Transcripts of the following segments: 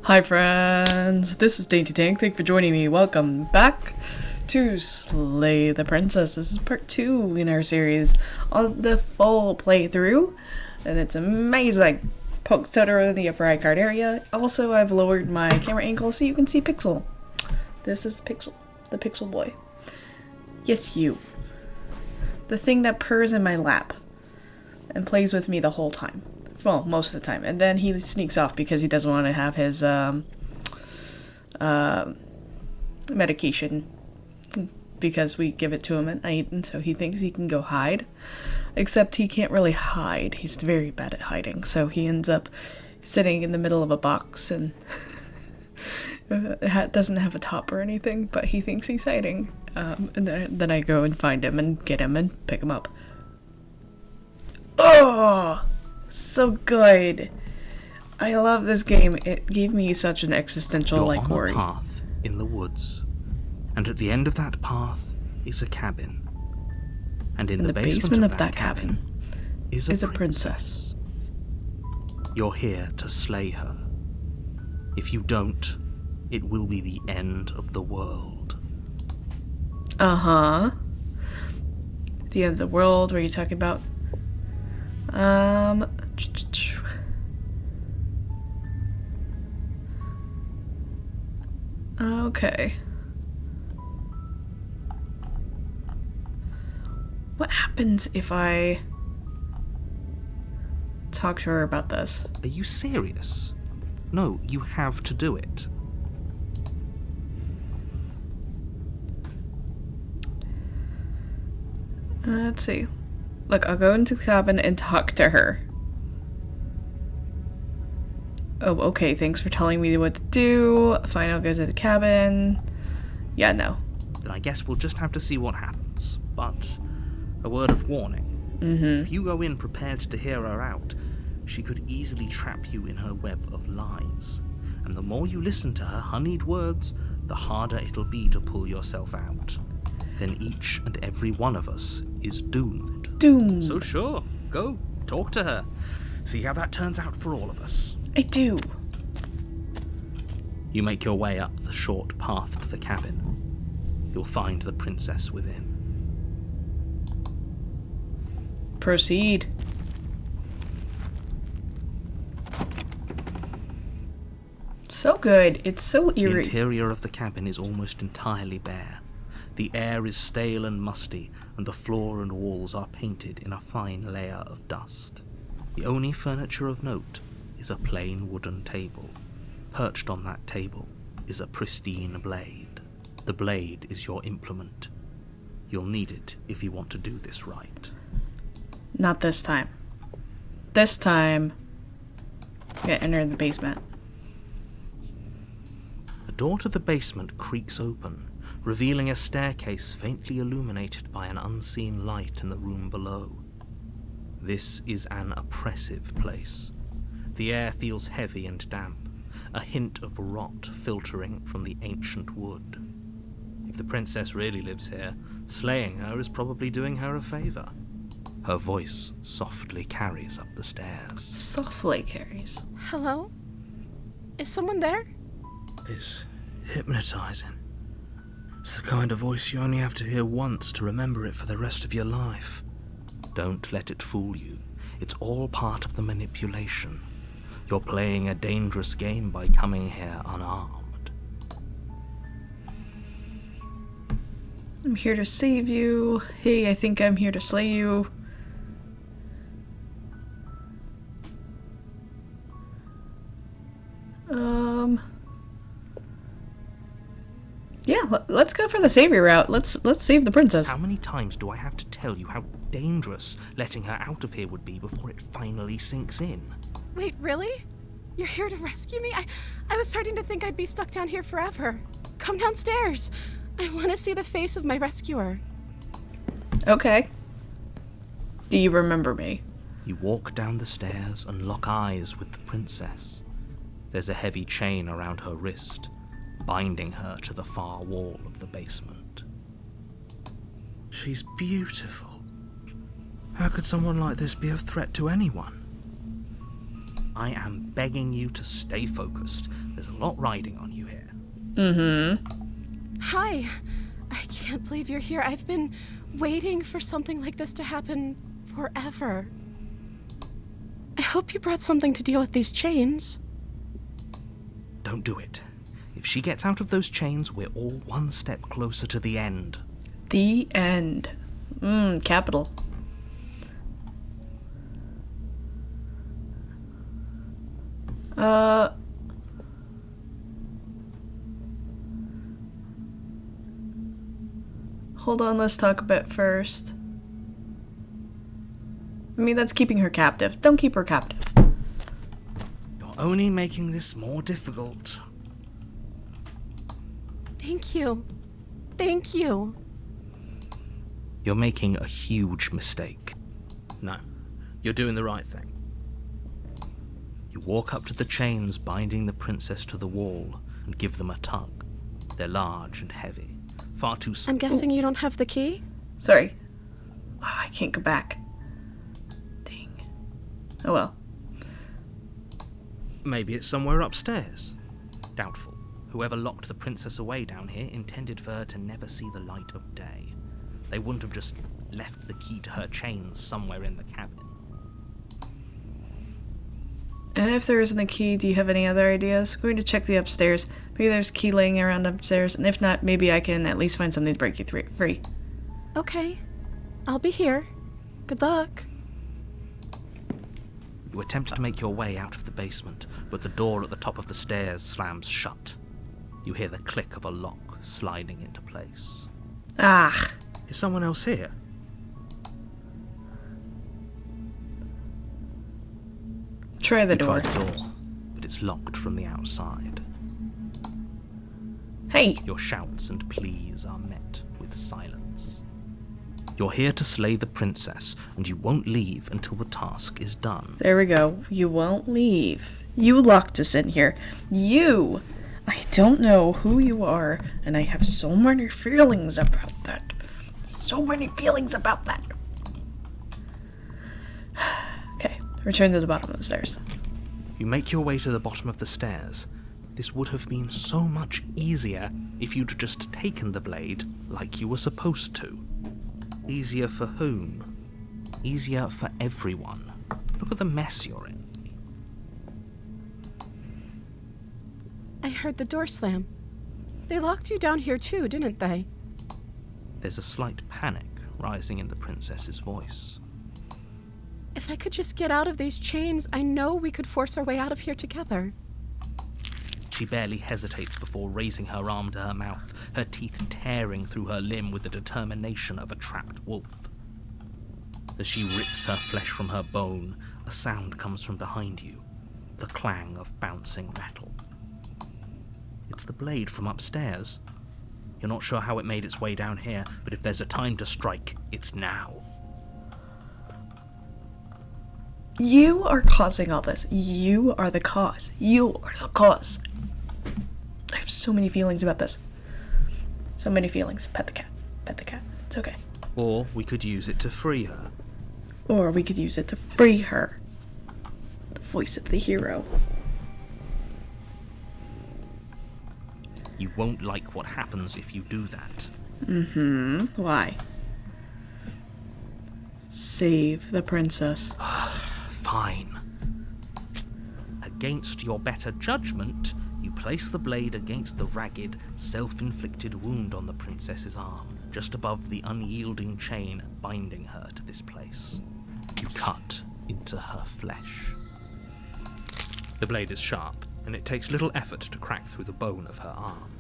Hi friends, this is DaintyTank. Thank you for joining me. Welcome back to Slay the Princess. This is part 2 in our series on the full playthrough, and it's amazing. Pokes Totoro in the upper eye card area. Also, I've lowered my camera angle so you can see Pixel. This is Pixel, the Pixel boy. Yes, you. The thing that purrs in my lap and plays with me the whole time. Well, most of the time. And then he sneaks off because he doesn't want to have his medication because we give it to him at night, and so he thinks he can go hide. Except he can't really hide. He's very bad at hiding. So he ends up sitting in the middle of a box and doesn't have a top or anything, but he thinks he's hiding. And then I go and find him and get him and pick him up. Oh! So good. I love this game. It gave me such an existential You're on worry. a path in the woods, and at the end of that path is a cabin. And in the basement of that cabin is a princess. You're here to slay her. If you don't, it will be the end of the world. Uh-huh. The end of the world, what are you talking about? Okay. What happens if I talk to her about this? Are you serious? No, you have to do it. Let's see. Look, I'll go into the cabin and talk to her. Oh, okay, thanks for telling me what to do. Fine, I'll go to the cabin. Yeah, no. Then I guess we'll just have to see what happens. But a word of warning. If you go in prepared to hear her out, she could easily trap you in her web of lies. And the more you listen to her honeyed words, the harder it'll be to pull yourself out. Then each and every one of us is doomed. Doomed. So sure, go, talk to her. See how that turns out for all of us. I do. You make your way up the short path to the cabin. You'll find the princess within. Proceed. So good. It's so eerie. The interior of the cabin is almost entirely bare. The air is stale and musty, and the floor and walls are painted in a fine layer of dust. The only furniture of note is a plain wooden table. Perched on that table is a pristine blade. The blade is your implement. You'll need it if you want to do this right. Not this time. This time, I'm gonna enter the basement. The door to the basement creaks open, revealing a staircase faintly illuminated by an unseen light in the room below. This is an oppressive place. The air feels heavy and damp, a hint of rot filtering from the ancient wood. If the princess really lives here, slaying her is probably doing her a favor. Her voice softly carries up the stairs. Softly carries. Hello? Is someone there? It's hypnotizing. It's the kind of voice you only have to hear once to remember it for the rest of your life. Don't let it fool you. It's all part of the manipulation. You're playing a dangerous game by coming here unarmed. I'm here to save you. Hey, I think I'm here to slay you. Yeah, let's go for the savior route. Let's save the princess. How many times do I have to tell you how dangerous letting her out of here would be before it finally sinks in? Wait, really? You're here to rescue me? I was starting to think I'd be stuck down here forever. Come downstairs. I want to see the face of my rescuer. Okay. Do you remember me? You walk down the stairs and lock eyes with the princess. There's a heavy chain around her wrist, binding her to the far wall of the basement. She's beautiful. How could someone like this be a threat to anyone? I am begging you to stay focused. There's a lot riding on you here. Hi. I can't believe you're here. I've been waiting for something like this to happen forever. I hope you brought something to deal with these chains. Don't do it. If she gets out of those chains, we're all one step closer to the end. The end. Capital. Hold on, let's talk a bit first. I mean, that's keeping her captive. Don't keep her captive. You're only making this more difficult. Thank you. Thank you. You're making a huge mistake. No, you're doing the right thing. You walk up to the chains binding the princess to the wall and give them a tug. They're large and heavy. Far too... I'm guessing you don't have the key? Sorry. Oh, I can't go back. Dang. Oh well. Maybe it's somewhere upstairs. Doubtful. Whoever locked the princess away down here intended for her to never see the light of day. They wouldn't have just left the key to her chains somewhere in the cabin. And if there isn't a key, do you have any other ideas? I'm going to check the upstairs. Maybe there's a key laying around upstairs, and if not, maybe I can at least find something to break you free. Okay. I'll be here. Good luck. You attempt to make your way out of the basement, but the door at the top of the stairs slams shut. You hear the click of a lock sliding into place. Ah. Is someone else here? Try the You door. try the door, but it's locked from the outside. Hey! Your shouts and pleas are met with silence. You're here to slay the princess, and you won't leave until the task is done. There we go. You won't leave. You locked us in here. You! I don't know who you are, and I have so many feelings about that. So many feelings about that. Okay, return to the bottom of the stairs. You make your way to the bottom of the stairs. This would have been so much easier if you'd just taken the blade like you were supposed to. Easier for whom? Easier for everyone. Look at the mess you're in. I heard the door slam. They locked you down here too, didn't they? There's a slight panic rising in the princess's voice. If I could just get out of these chains, I know we could force our way out of here together. She barely hesitates before raising her arm to her mouth, her teeth tearing through her limb with the determination of a trapped wolf. As she rips her flesh from her bone, a sound comes from behind you, the clang of bouncing metal. It's the blade from upstairs. You're not sure how it made its way down here, but if there's a time to strike, it's now. You are causing all this. You are the cause. You are the cause. I have so many feelings about this. So many feelings. Pet the cat. Pet the cat. It's okay. Or we could use it to free her. Or we could use it to free her. The voice of the hero. You won't like what happens if you do that. Why? Save the princess. Fine. Against your better judgment, you place the blade against the ragged, self-inflicted wound on the princess's arm, just above the unyielding chain binding her to this place. You cut into her flesh. The blade is sharp, and it takes little effort to crack through the bone of her arm.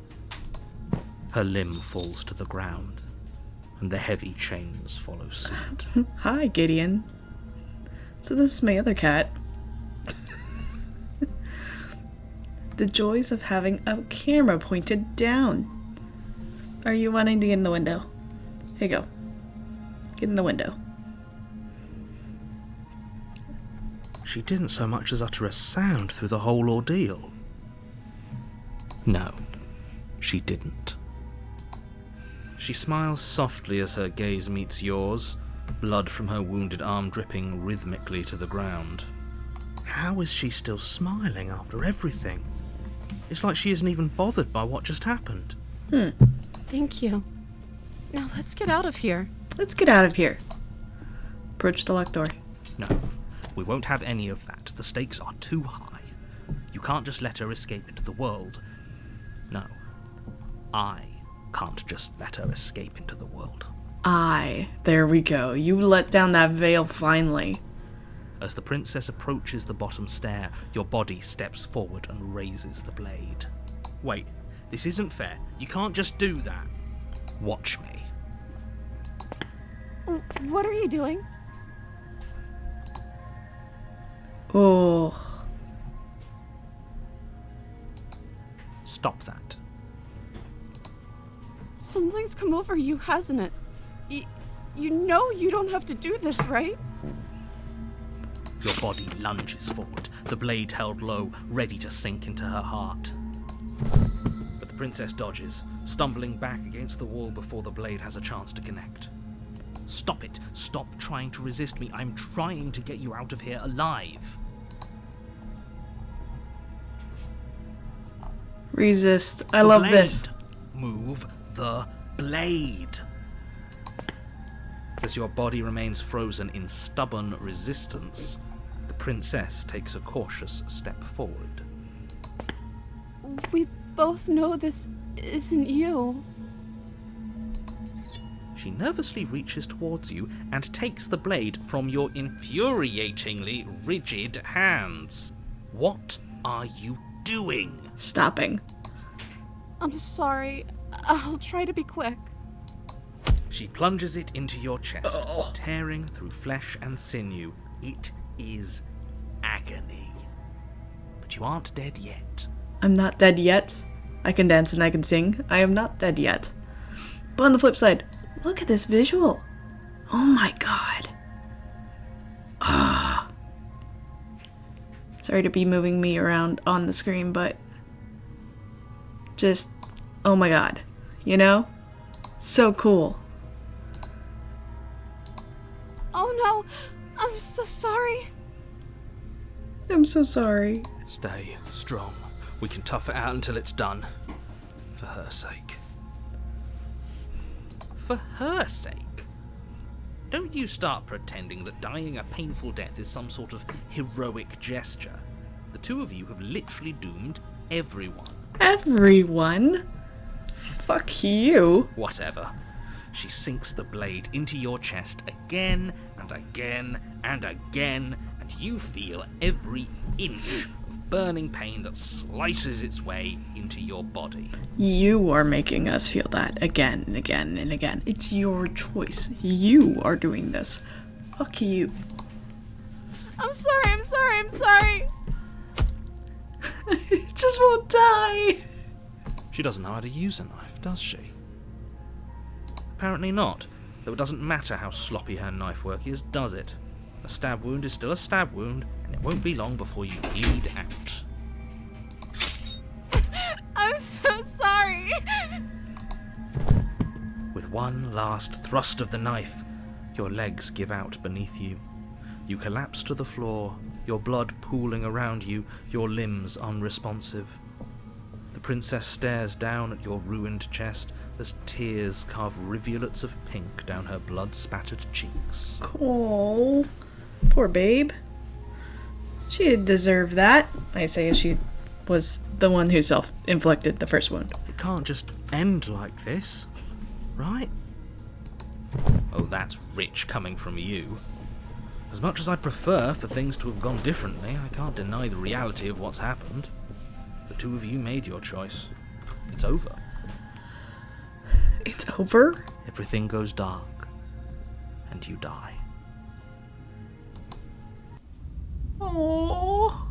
Her limb falls to the ground, and the heavy chains follow suit. Hi, Gideon. So this is my other cat. The joys of having a camera pointed down. Are you wanting to get in the window? Here you go. Get in the window. She didn't so much as utter a sound through the whole ordeal. No, she didn't. She smiles softly as her gaze meets yours, blood from her wounded arm dripping rhythmically to the ground. How is she still smiling after everything? It's like she isn't even bothered by what just happened. Thank you. Now let's get out of here. Let's get out of here. Approach the locked door. No, we won't have any of that. The stakes are too high. You can't just let her escape into the world. No, I can't just let her escape into the world. There we go. You let down that veil finally. As the princess approaches the bottom stair, your body steps forward and raises the blade. Wait, this isn't fair. You can't just do that. Watch me. What are you doing? Oh. Stop that. Something's come over you, hasn't it? You know you don't have to do this, right? Your body lunges forward, the blade held low, ready to sink into her heart. But the princess dodges, stumbling back against the wall before the blade has a chance to connect. Stop it! Stop trying to resist me. I'm trying to get you out of here alive. Resist. I love this. Move the blade. As your body remains frozen in stubborn resistance, the princess takes a cautious step forward. We both know this isn't you. She nervously reaches towards you and takes the blade from your infuriatingly rigid hands. What are you doing? Stopping. I'm sorry. I'll try to be quick. She plunges it into your chest, tearing through flesh and sinew. It is agony. But you aren't dead yet. I'm not dead yet. I can dance and I can sing. I am not dead yet. But on the flip side, look at this visual. Oh my god. Ah. Sorry to be moving me around on the screen, but just, oh my god. You know? So cool. Oh no, I'm so sorry. I'm so sorry. Stay strong. We can tough it out until it's done. For her sake. For her sake? Don't you start pretending that dying a painful death is some sort of heroic gesture. The two of you have literally doomed everyone. Everyone? Fuck you. Whatever. She sinks the blade into your chest again and again and again, and you feel every inch of burning pain that slices its way into your body. You are making us feel that again and again and again. It's your choice. You are doing this. Fuck you. I'm sorry. It just won't die. She doesn't know how to use a knife, does she? Apparently not, though it doesn't matter how sloppy her knife work is, does it? A stab wound is still a stab wound, and it won't be long before you bleed out. I'm so sorry. With one last thrust of the knife, your legs give out beneath you. You collapse to the floor, your blood pooling around you, your limbs unresponsive. The princess stares down at your ruined chest as tears carve rivulets of pink down her blood-spattered cheeks. Oh, poor babe. She didn't deserve that, I say as she was the one who self-inflicted the first wound. It can't just end like this, right? Oh, that's rich coming from you. As much as I'd prefer for things to have gone differently, I can't deny the reality of what's happened. The two of you made your choice. It's over. It's over? Everything goes dark, and you die. Oh.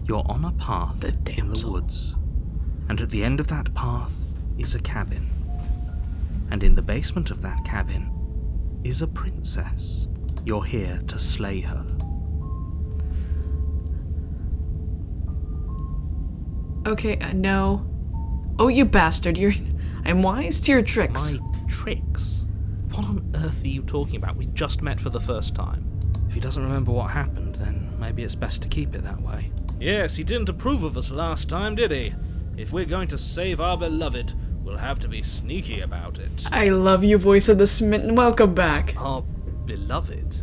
You're on a path in the woods, and at the end of that path is a cabin. And in the basement of that cabin is a princess. You're here to slay her. Okay, no. Oh, you bastard, I'm wise to your tricks. My tricks? What on earth are you talking about? We just met for the first time. If he doesn't remember what happened, then, maybe it's best to keep it that way. Yes, he didn't approve of us last time, did he? If we're going to save our beloved, we'll have to be sneaky about it. I love you, voice of the smitten. Welcome back. Our beloved?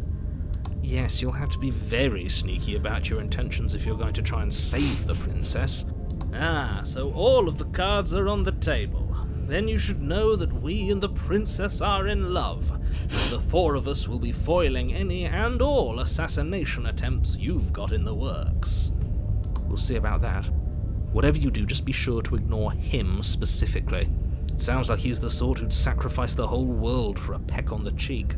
Yes, you'll have to be very sneaky about your intentions if you're going to try and save the princess. Ah, so all of the cards are on the table. Then you should know that we and the princess are in love. And the four of us will be foiling any and all assassination attempts you've got in the works. We'll see about that. Whatever you do, just be sure to ignore him specifically. It sounds like he's the sort who'd sacrifice the whole world for a peck on the cheek.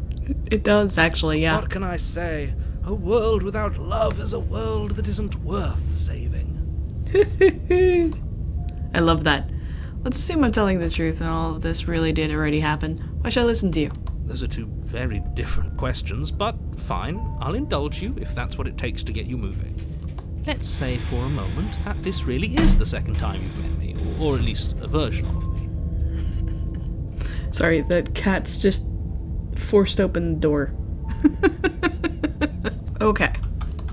It does, actually, yeah. What can I say? A world without love is a world that isn't worth saving. I love that. Let's assume I'm telling the truth and all of this really did already happen. Why should I listen to you? Those are two very different questions, but fine, I'll indulge you if that's what it takes to get you moving. Let's say for a moment that this really is the second time you've met me, or at least a version of me. Sorry, that cat's just forced open the door. Okay.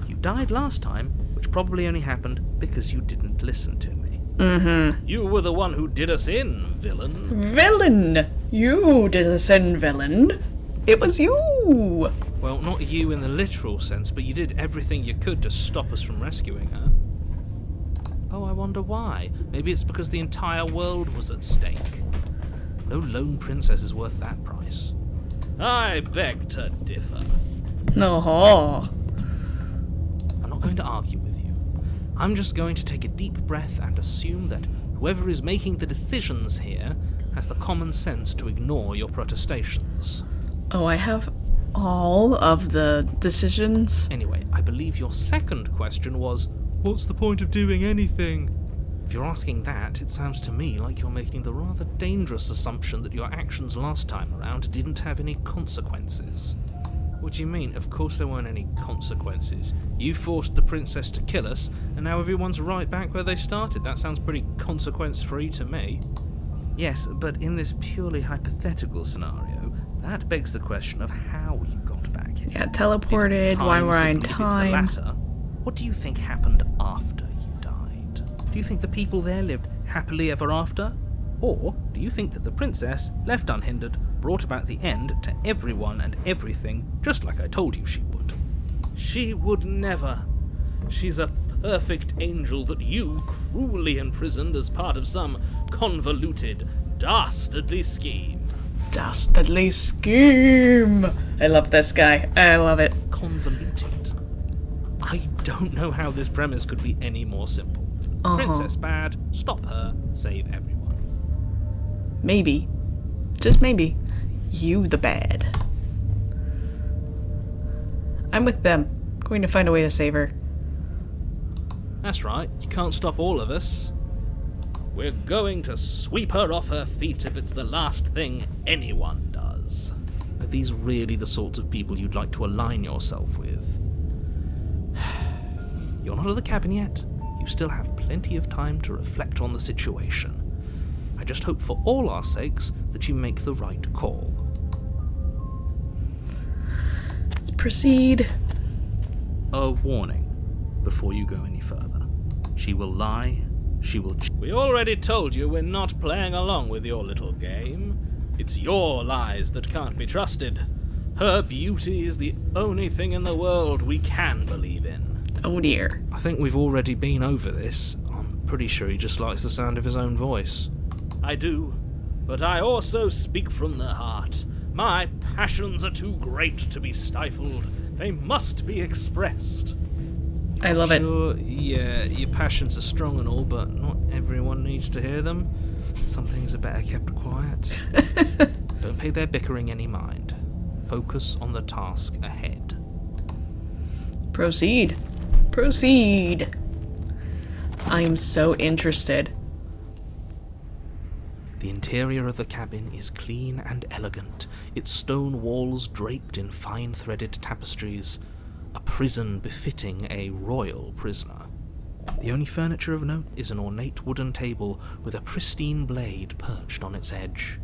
You died last time, which probably only happened because you didn't listen to me. Mm-hmm. You were the one who did us in, villain. Villain! You did us in, villain. It was you! Well, not you in the literal sense, but you did everything you could to stop us from rescuing her. Oh, I wonder why. Maybe it's because the entire world was at stake. No lone princess is worth that price. I beg to differ. No. I'm not going to argue with you. I'm just going to take a deep breath and assume that whoever is making the decisions here has the common sense to ignore your protestations. Oh, I have all of the decisions? Anyway, I believe your second question was, what's the point of doing anything? If you're asking that, it sounds to me like you're making the rather dangerous assumption that your actions last time around didn't have any consequences. What do you mean? Of course there weren't any consequences. You forced the princess to kill us, and now everyone's right back where they started. That sounds pretty consequence-free to me. Yes, but in this purely hypothetical scenario, that begs the question of how you got back here. Yeah, teleported, why were I in time? If it's the latter, what do you think happened after you died? Do you think the people there lived happily ever after? Or do you think that the princess, left unhindered, brought about the end to everyone and everything, just like I told you she would? She would never. She's a perfect angel that you cruelly imprisoned as part of some convoluted, dastardly scheme. Dastardly scheme! I love this guy. I love it. Convoluted? I don't know how this premise could be any more simple. Princess bad, stop her, save everyone. Maybe. Just maybe. You the bad. I'm with them. Going to find a way to save her. That's right, you can't stop all of us. We're going to sweep her off her feet if it's the last thing anyone does. Are these really the sorts of people you'd like to align yourself with? You're not at the cabin yet. You still have plenty of time to reflect on the situation. I just hope for all our sakes that you make the right call. Let's proceed. A warning before you go any further. She will lie, she will... We already told you we're not playing along with your little game. It's your lies that can't be trusted. Her beauty is the only thing in the world we can believe in. Oh dear. I think we've already been over this. I'm pretty sure he just likes the sound of his own voice. I do, but I also speak from the heart. My passions are too great to be stifled. They must be expressed. I love it. Sure, yeah, your passions are strong and all, but not everyone needs to hear them. Some things are better kept quiet. Don't pay their bickering any mind. Focus on the task ahead. Proceed. Proceed. I am so interested. The interior of the cabin is clean and elegant, its stone walls draped in fine threaded tapestries, a prison befitting a royal prisoner. The only furniture of note is an ornate wooden table with a pristine blade perched on its edge.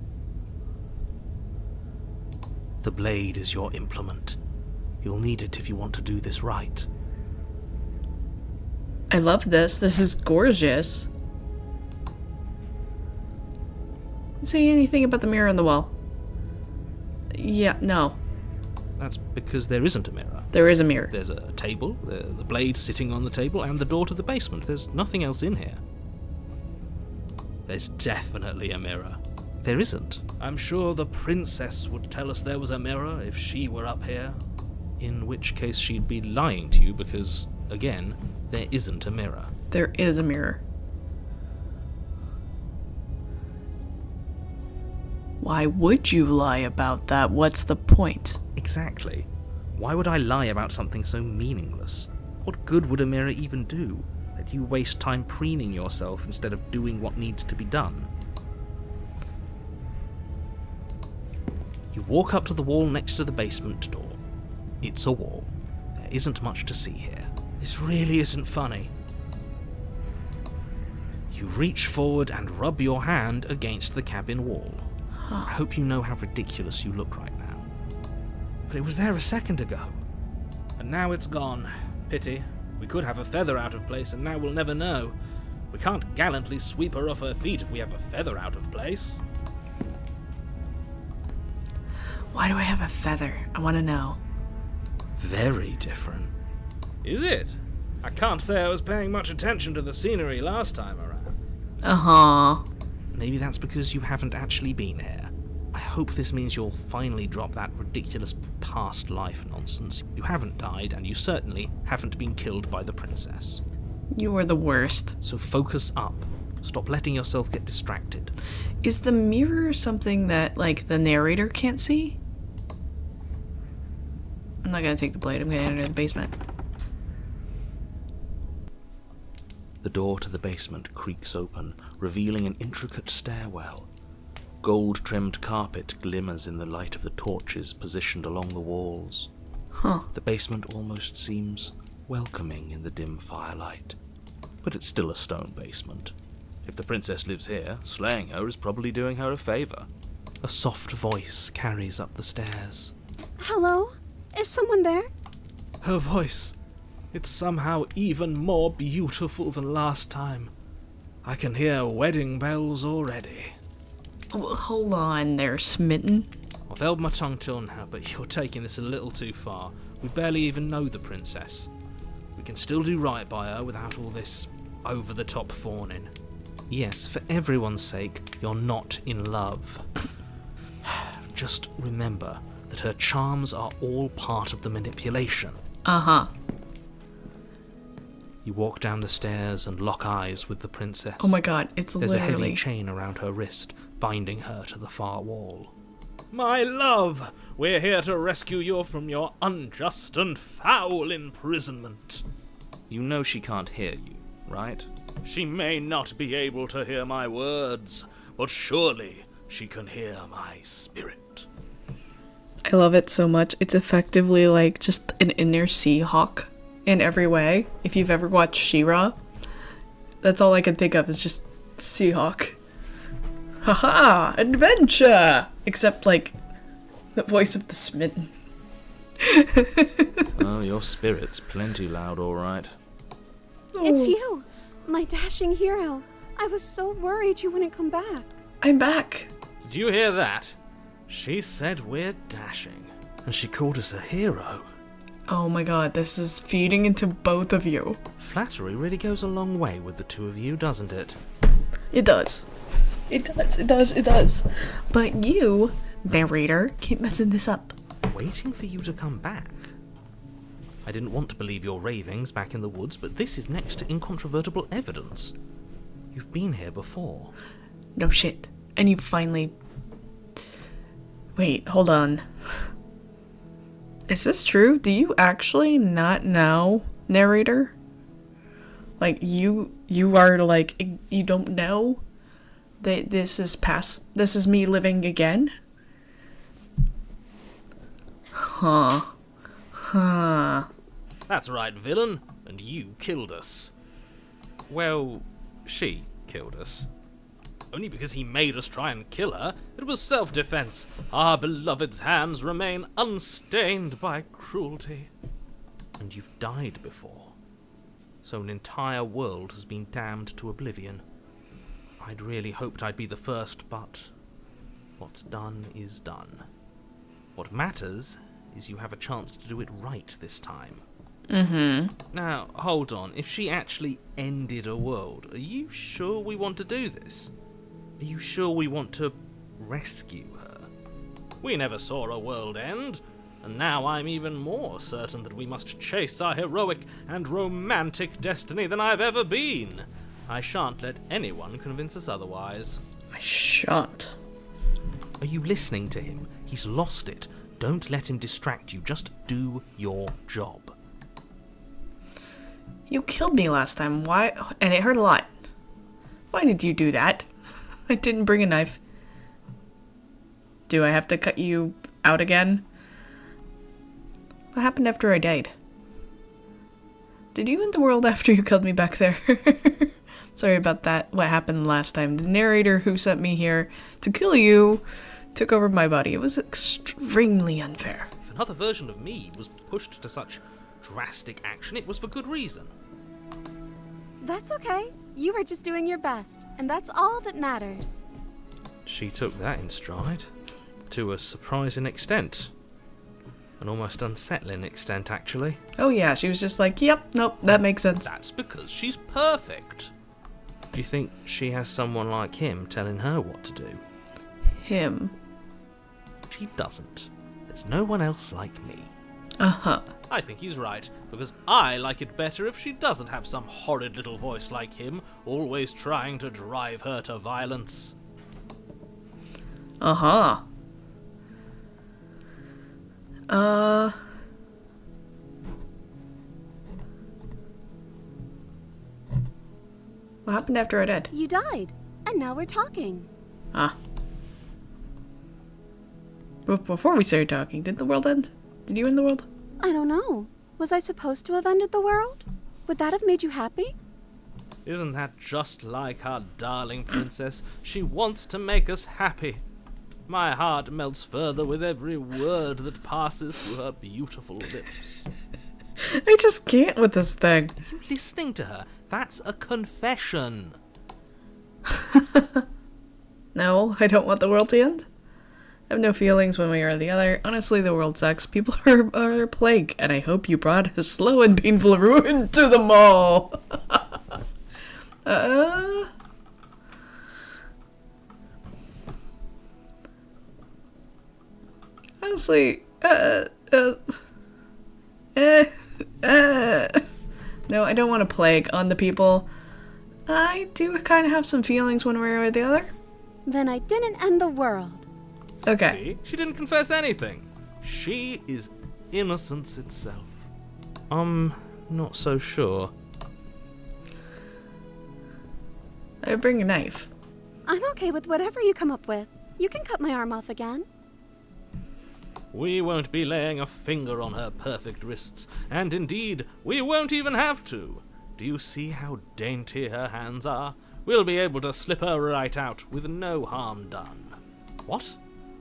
The blade is your implement. You'll need it if you want to do this right. I love this. This is gorgeous. Say anything about the mirror on the wall? Yeah, no. That's because there isn't a mirror. There is a mirror. There's a table, the blade sitting on the table, and the door to the basement. There's nothing else in here. There's definitely a mirror. There isn't. I'm sure the princess would tell us there was a mirror if she were up here. In which case she'd be lying to you because, again, there isn't a mirror. There is a mirror. Why would you lie about that? What's the point? Exactly. Why would I lie about something so meaningless? What good would a mirror even do? That you waste time preening yourself instead of doing what needs to be done. You walk up to the wall next to the basement door. It's a wall. There isn't much to see here. This really isn't funny. You reach forward and rub your hand against the cabin wall. I hope you know how ridiculous you look right now. But it was there a second ago. And now it's gone. Pity. We could have a feather out of place and now we'll never know. We can't gallantly sweep her off her feet if we have a feather out of place. Why do I have a feather? I want to know. Very different. Is it? I can't say I was paying much attention to the scenery last time around. Uh-huh. Maybe that's because you haven't actually been here. I hope this means you'll finally drop that ridiculous past life nonsense. You haven't died, and you certainly haven't been killed by the princess. You are the worst. So focus up. Stop letting yourself get distracted. Is the mirror something that, like, the narrator can't see? I'm not gonna take the blade, I'm gonna enter the basement. The door to the basement creaks open, revealing an intricate stairwell. Gold-trimmed carpet glimmers in the light of the torches positioned along the walls. The basement almost seems welcoming in the dim firelight. But it's still a stone basement. If the princess lives here, slaying her is probably doing her a favor. A soft voice carries up the stairs. Hello? Is someone there? Her voice. It's somehow even more beautiful than last time. I can hear wedding bells already. Oh, hold on there, Smitten. I've held my tongue till now, but you're taking this a little too far. We barely even know the princess. We can still do right by her without all this over-the-top fawning. Yes, for everyone's sake, you're not in love. Just remember that her charms are all part of the manipulation. Uh-huh. You walk down the stairs and lock eyes with the princess. Oh my god, it's There's literally... a heavy chain around her wrist, binding her to the far wall. My love, we're here to rescue you from your unjust and foul imprisonment. You know she can't hear you, right? She may not be able to hear my words, but surely she can hear my spirit. I love it so much. It's effectively like just an inner Seahawk in every way. If you've ever watched She-Ra, that's all I can think of is just Seahawk. Haha, adventure! Except like the voice of the Smitten. Oh, your spirit's plenty loud, all right. It's you, my dashing hero. I was so worried you wouldn't come back. I'm back. Did you hear that? She said we're dashing. And she called us a hero. Oh my god, this is feeding into both of you. Flattery really goes a long way with the two of you, doesn't it? It does. It does, it does, it does. But you, narrator, keep messing this up. Waiting for you to come back. I didn't want to believe your ravings back in the woods, but this is next to incontrovertible evidence. You've been here before. No shit. And you finally... Wait, hold on. Is this true? Do you actually not know, narrator? Like, you are like, you don't know that this is me living again? Huh. That's right, villain. And you killed us. Well, she killed us. Only because he made us try and kill her. It was self-defense. Our beloved's hands remain unstained by cruelty. And you've died before. So an entire world has been damned to oblivion. I'd really hoped I'd be the first, but what's done is done. What matters is you have a chance to do it right this time. Now, hold on. If she actually ended a world, are you sure we want to do this? Are you sure we want to rescue her? We never saw a world end, and now I'm even more certain that we must chase our heroic and romantic destiny than I've ever been. I shan't let anyone convince us otherwise. I shan't. Are you listening to him? He's lost it. Don't let him distract you. Just do your job. You killed me last time. Why? And it hurt a lot. Why did you do that? I didn't bring a knife. Do I have to cut you out again? What happened after I died? Did you end the world after you killed me back there? Sorry about that. What happened last time? The narrator who sent me here to kill you took over my body. It was extremely unfair. If another version of me was pushed to such drastic action, it was for good reason. That's okay. You were just doing your best, and that's all that matters. She took that in stride. To a surprising extent. An almost unsettling extent, actually. Oh yeah, she was just like, yep, nope, that makes sense. That's because she's perfect. Do you think she has someone like him telling her what to do? Him. She doesn't. There's no one else like me. Uh-huh. I think he's right, because I like it better if she doesn't have some horrid little voice like him, always trying to drive her to violence. Uh-huh. What happened after I died? You died, and now we're talking. Ah. Before we started talking, did the world end? Did you end the world? I don't know. Was I supposed to have ended the world? Would that have made you happy? Isn't that just like our darling princess? She wants to make us happy. My heart melts further with every word that passes through her beautiful lips. I just can't with this thing. Are you listening to her? That's a confession. No, I don't want the world to end. I have no feelings one way or the other. Honestly, the world sucks. People are a plague, and I hope you brought a slow and painful ruin to them all. Honestly, no, I don't want a plague on the people. I do kind of have some feelings one way or the other. Then I didn't end the world. Okay. See? She didn't confess anything. She is innocence itself. I'm not so sure. I bring a knife. I'm okay with whatever you come up with. You can cut my arm off again. We won't be laying a finger on her perfect wrists, and indeed, we won't even have to. Do you see how dainty her hands are? We'll be able to slip her right out with no harm done. What?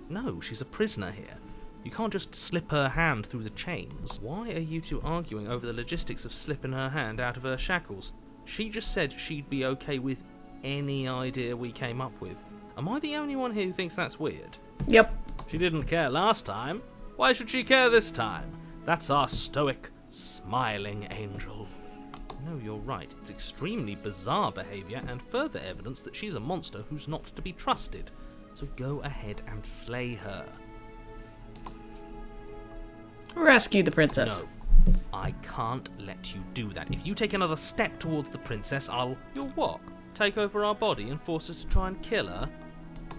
No, she's a prisoner here. You can't just slip her hand through the chains. Why are you two arguing over the logistics of slipping her hand out of her shackles? She just said she'd be okay with any idea we came up with. Am I the only one here who thinks that's weird? Yep. She didn't care last time. Why should she care this time? That's our stoic, smiling angel. No, you're right. It's extremely bizarre behaviour and further evidence that she's a monster who's not to be trusted. So go ahead and slay her. Rescue the princess. No, I can't let you do that. If you take another step towards the princess, I'll... You'll what? Take over our body and force us to try and kill her?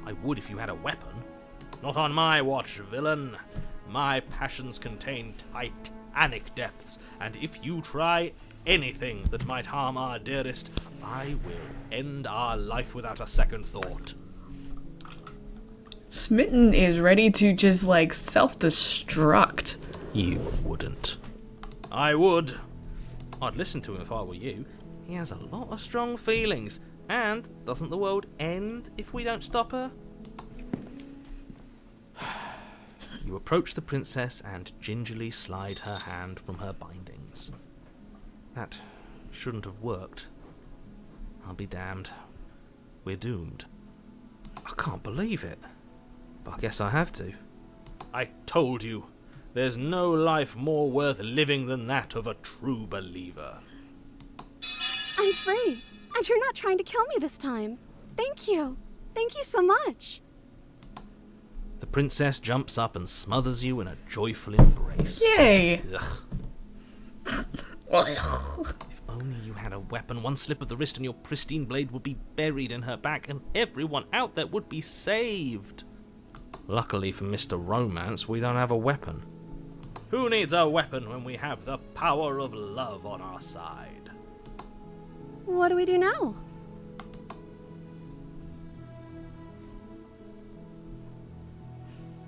I would if you had a weapon. Not on my watch, villain. My passions contain titanic depths, and if you try anything that might harm our dearest, I will end our life without a second thought. Smitten is ready to just like self-destruct. You wouldn't. I would. I'd listen to him if I were you. He has a lot of strong feelings. And doesn't the world end if we don't stop her? You approach the princess and gingerly slide her hand from her bindings. That Shouldn't have worked. I'll be damned. We're doomed. I can't believe it. But I guess I have to. I told you, there's no life more worth living than that of a true believer. I'm free, and you're not trying to kill me this time. Thank you. Thank you so much. The princess jumps up and smothers you in a joyful embrace. Yay! Ugh. If only you had a weapon, one slip of the wrist and your pristine blade would be buried in her back and everyone out there would be saved. Luckily for Mr. Romance, we don't have a weapon. Who needs a weapon when we have the power of love on our side? What do we do now?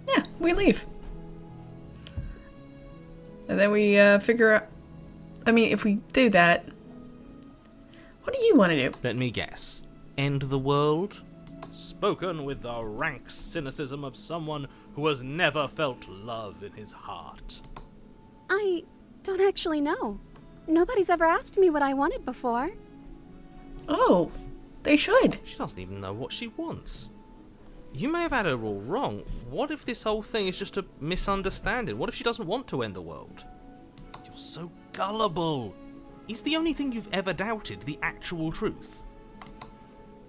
Yeah, we leave. And then we figure out... I mean, if we do that... What do you want to do? Let me guess. End the world? Spoken with the rank cynicism of someone who has never felt love in his heart. I don't actually know. Nobody's ever asked me what I wanted before. Oh, they should. She doesn't even know what she wants. You may have had her all wrong. What if this whole thing is just a misunderstanding? What if she doesn't want to end the world? You're so gullible. Is the only thing you've ever doubted the actual truth?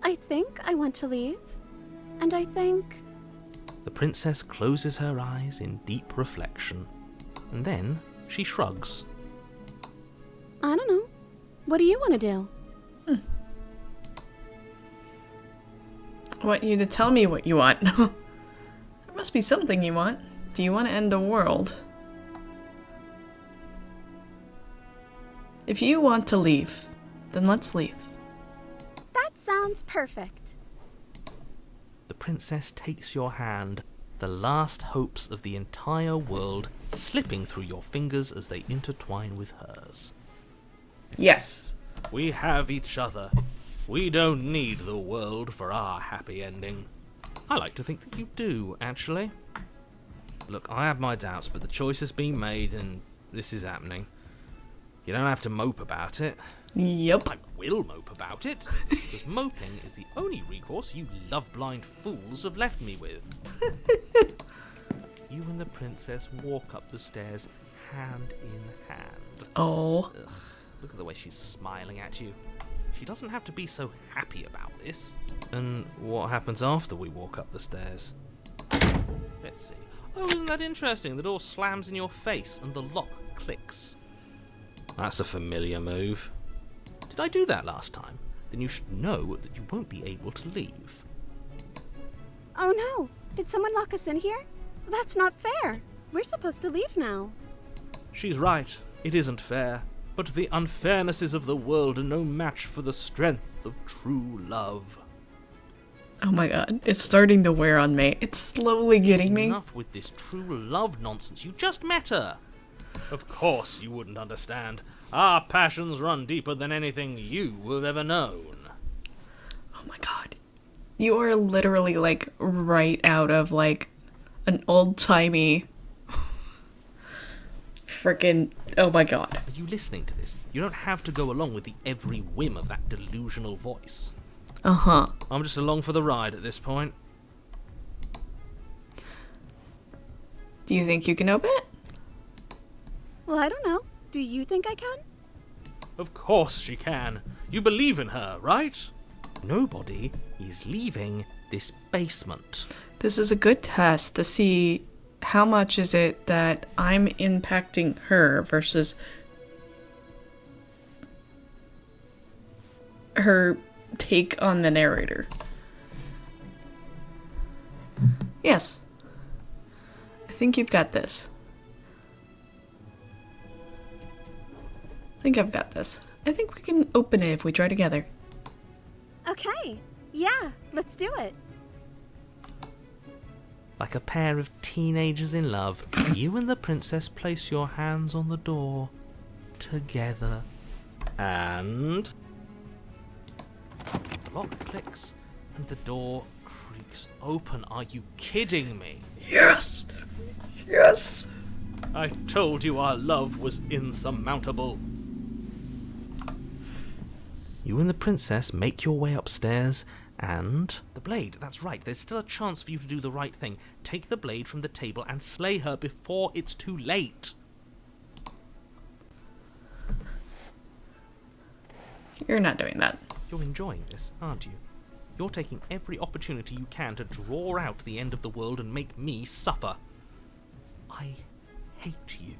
I think I want to leave. And I think... The princess closes her eyes in deep reflection. And then she shrugs. I don't know. What do you want to do? I want you to tell me what you want. There must be something you want. Do you want to end the world? If you want to leave, then let's leave. That sounds perfect. The princess takes your hand, the last hopes of the entire world slipping through your fingers as they intertwine with hers. Yes. We have each other. We don't need the world for our happy ending. I like to think that you do, actually. Look, I have my doubts, but the choice has been made and this is happening. You don't have to mope about it. Yep. I will mope about it, because moping is the only recourse you love-blind fools have left me with. You and the princess walk up the stairs, hand in hand. Oh. Ugh, look at the way she's smiling at you. She doesn't have to be so happy about this. And what happens after we walk up the stairs? Let's see. Oh, isn't that interesting? The door slams in your face and the lock clicks. That's a familiar move. Did I do that last time? Then you should know that you won't be able to leave. Oh no! Did someone lock us in here? That's not fair. We're supposed to leave now. She's right. It isn't fair. But the unfairnesses of the world are no match for the strength of true love. Oh my god. It's starting to wear on me. It's slowly getting me. Enough with this true love nonsense. You just met her. Of course you wouldn't understand. Our passions run deeper than anything you have ever known. Oh my god. You are literally like right out of like an old-timey freaking... Oh my god. Are you listening to this? You don't have to go along with the every whim of that delusional voice. Uh-huh. I'm just along for the ride at this point. Do you think you can open it? Well, I don't know. Do you think I can? Of course she can. You believe in her, right? Nobody is leaving this basement. This is a good test to see how much is it that I'm impacting her versus her take on the narrator. Yes. I think you've got this. I think I've got this. I think we can open it if we try together. Okay. Yeah, let's do it. Like a pair of teenagers in love, you and the princess place your hands on the door together. And the lock clicks and the door creaks open. Are you kidding me? Yes! Yes! I told you our love was insurmountable. You and the princess make your way upstairs and... The blade, that's right. There's still a chance for you to do the right thing. Take the blade from the table and slay her before it's too late. You're not doing that. You're enjoying this, aren't you? You're taking every opportunity you can to draw out the end of the world and make me suffer. I hate you.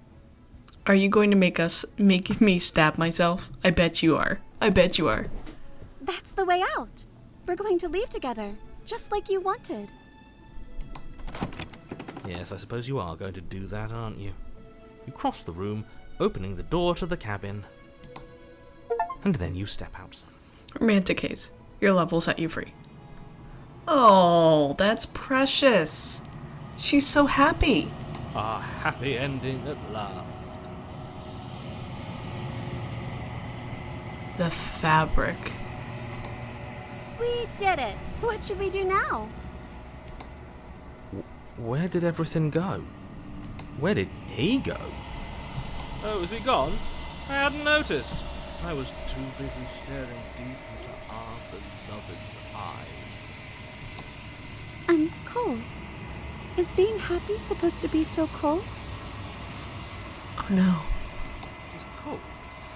Are you going to make me stab myself? I bet you are. I bet you are. That's the way out. We're going to leave together, just like you wanted. Yes, I suppose you are going to do that, aren't you? You cross the room, opening the door to the cabin, and then you step outside. Romantic haze. Your love will set you free. Oh, that's precious. She's so happy. A happy ending at last. The fabric. We did it. What should we do now? Where did everything go? Where did he go? Oh, is he gone? I hadn't noticed. I was too busy staring deep into our beloved's eyes. I'm cold. Is being happy supposed to be so cold? Oh no. She's cold.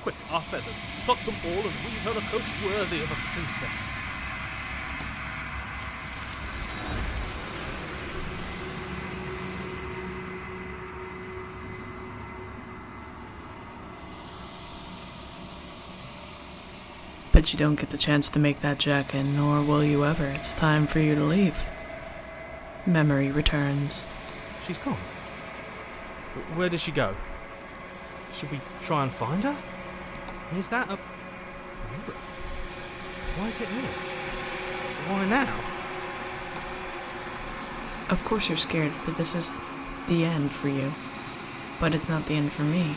Quick, our feathers. Pluck them all and weave her a coat worthy of a princess. But you don't get the chance to make that jacket, nor will you ever. It's time for you to leave. Memory returns. She's gone. Where did she go? Should we try and find her? Is that a mirror? Why is it here? Why now? Of course you're scared, but this is the end for you. But it's not the end for me.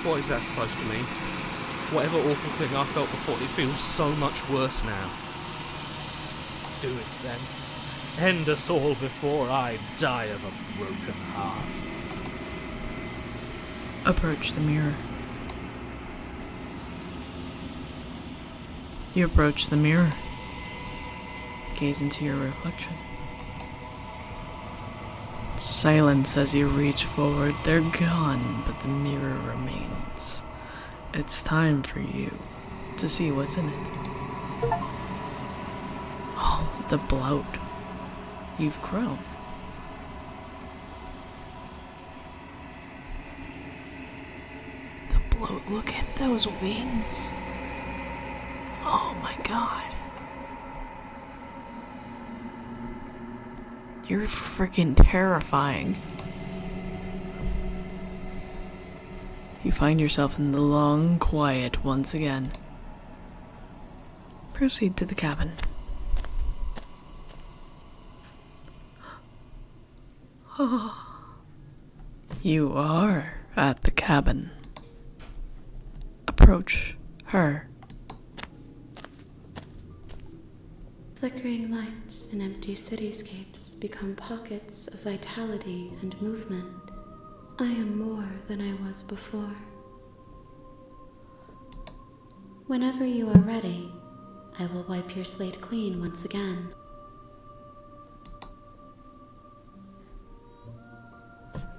What is that supposed to mean? Whatever awful thing I felt before, it feels so much worse now. Do it then. End us all before I die of a broken heart. Approach the mirror. You approach the mirror. Gaze into your reflection. Silence as you reach forward. They're gone, but the mirror remains. It's time for you to see what's in it. Oh, the bloat. You've grown. The bloat, look at those wings. Oh my god. You're freaking terrifying. You find yourself in the long quiet once again. Proceed to the cabin. You are at the cabin. Approach her. Flickering lights and empty cityscapes become pockets of vitality and movement. I am more than I was before. Whenever you are ready, I will wipe your slate clean once again.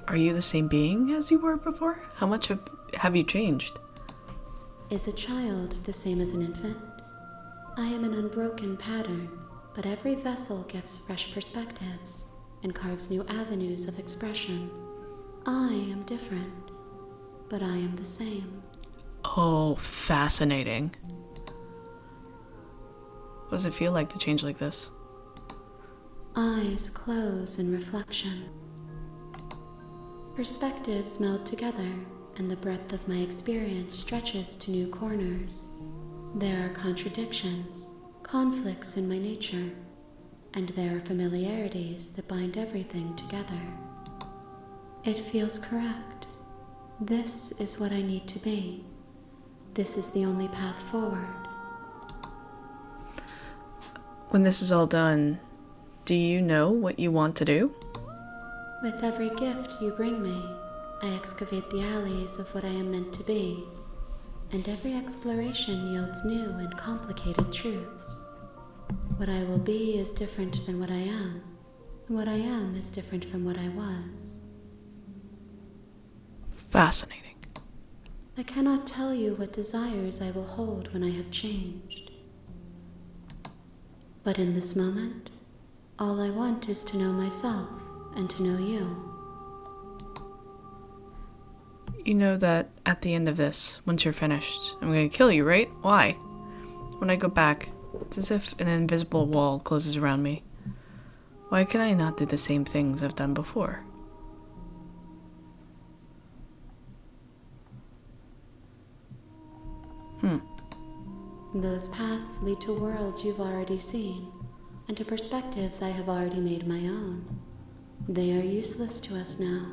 Are you the same being as you were before? How much have you changed? Is a child the same as an infant? I am an unbroken pattern, but every vessel gives fresh perspectives and carves new avenues of expression. I am different, but I am the same. Oh, fascinating. What does it feel like to change like this? Eyes close in reflection. Perspectives meld together, and the breadth of my experience stretches to new corners. There are contradictions, conflicts in my nature, and there are familiarities that bind everything together. It feels correct. This is what I need to be. This is the only path forward. When this is all done, do you know what you want to do? With every gift you bring me, I excavate the alleys of what I am meant to be, and every exploration yields new and complicated truths. What I will be is different than what I am, and what I am is different from what I was. Fascinating. I cannot tell you what desires I will hold when I have changed. But in this moment, all I want is to know myself and to know you. You know that at the end of this, once you're finished, I'm going to kill you, right? Why? When I go back, it's as if an invisible wall closes around me. Why can I not do the same things I've done before? Those paths lead to worlds you've already seen, and to perspectives I have already made my own. They are useless to us now,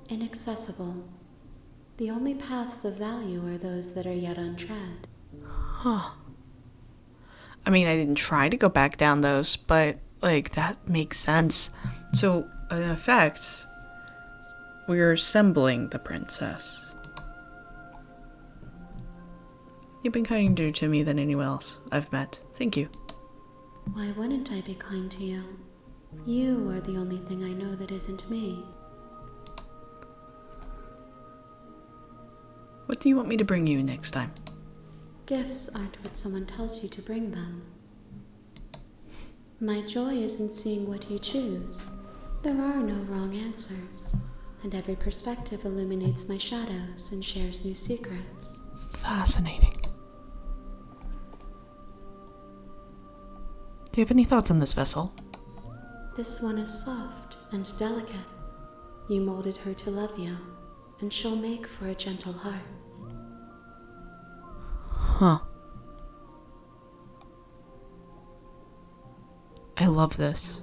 inaccessible. The only paths of value are those that are yet untread. Huh. I mean, I didn't try to go back down those, but, that makes sense. So, in effect, we're assembling the princess. You've been kinder to me than anyone else I've met. Thank you. Why wouldn't I be kind to you? You are the only thing I know that isn't me. What do you want me to bring you next time? Gifts aren't what someone tells you to bring them. My joy is in seeing what you choose. There are no wrong answers, and every perspective illuminates my shadows and shares new secrets. Fascinating. Do you have any thoughts on this vessel? This one is soft and delicate. You molded her to love you, and she'll make for a gentle heart. Huh. I love this.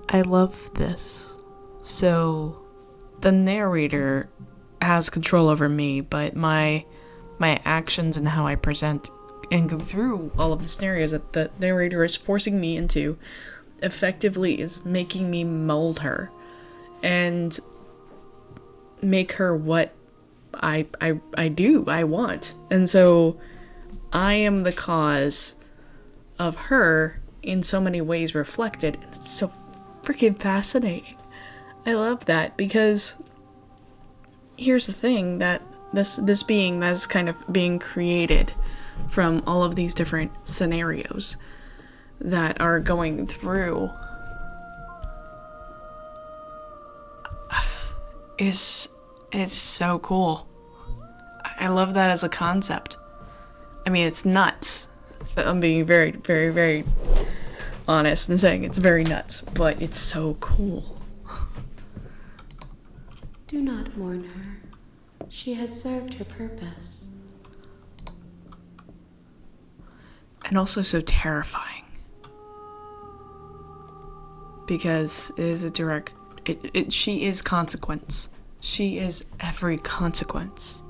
I love this. So, the narrator has control over me, but my actions and how I present and go through all of the scenarios that the narrator is forcing me into effectively is making me mold her and make her what I want. And so I am the cause of her in so many ways reflected, and it's so freaking fascinating. I love that, because here's the thing, that this being that's kind of being created from all of these different scenarios that are going through it's so cool. I love that as a concept. I mean, it's nuts. I'm being very, very, very honest and saying it's very nuts, but it's so cool. Do not mourn her. She has served her purpose. And also so terrifying. Because it is a direct... she is consequence. She is every consequence.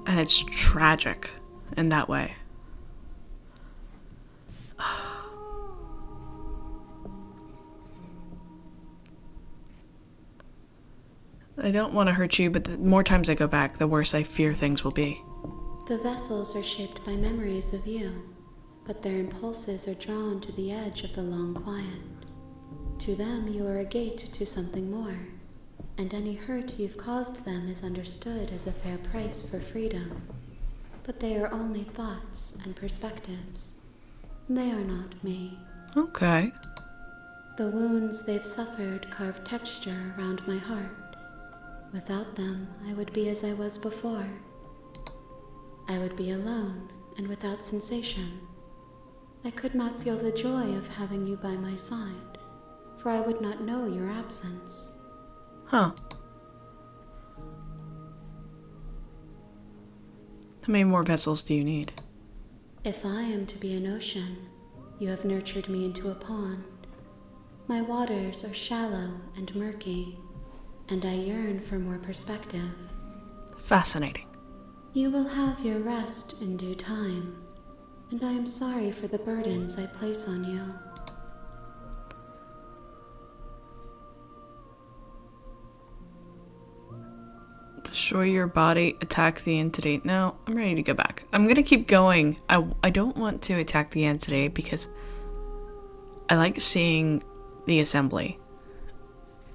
And it's tragic in that way. I don't want to hurt you, but the more times I go back, the worse I fear things will be. The vessels are shaped by memories of you, but their impulses are drawn to the edge of the long quiet. To them, you are a gate to something more, and any hurt you've caused them is understood as a fair price for freedom. But they are only thoughts and perspectives. They are not me. Okay. The wounds they've suffered carve texture around my heart. Without them, I would be as I was before. I would be alone and without sensation. I could not feel the joy of having you by my side, for I would not know your absence. Huh. How many more vessels do you need? If I am to be an ocean, you have nurtured me into a pond. My waters are shallow and murky, and I yearn for more perspective. Fascinating. You will have your rest in due time, and I am sorry for the burdens I place on you. Destroy your body, attack the entity. No, I'm ready to go back. I'm gonna keep going. I don't want to attack the entity because I like seeing the assembly.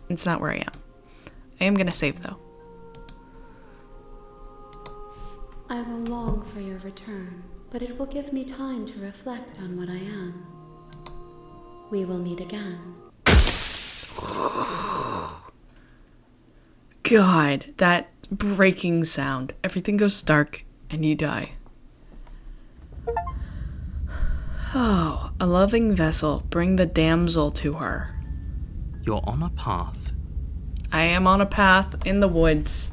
It's not where I am. I am gonna save though. I will long for your return, but it will give me time to reflect on what I am. We will meet again. God, that breaking sound. Everything goes dark and you die. Oh, a loving vessel, bring the damsel to her. You're on a path. I am on a path in the woods,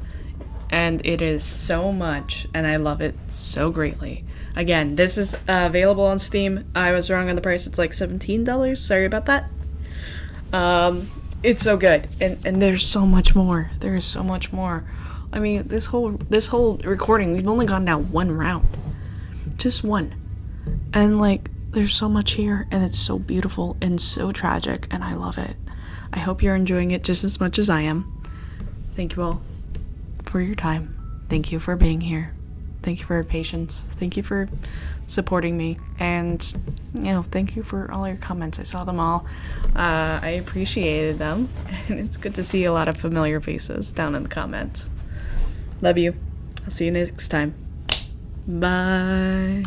and it is so much, and I love it so greatly. Again, this is available on Steam. I was wrong on the price. It's like $17. Sorry about that. It's so good, and there's so much more. There is so much more. I mean, this whole recording, we've only gone down one round, just one, and like there's so much here, and it's so beautiful and so tragic, and I love it. I hope you're enjoying it just as much as I am. Thank you all for your time. Thank you for being here. Thank you for your patience. Thank you for supporting me. And, you know, thank you for all your comments. I saw them all. I appreciated them. And it's good to see a lot of familiar faces down in the comments. Love you. I'll see you next time. Bye.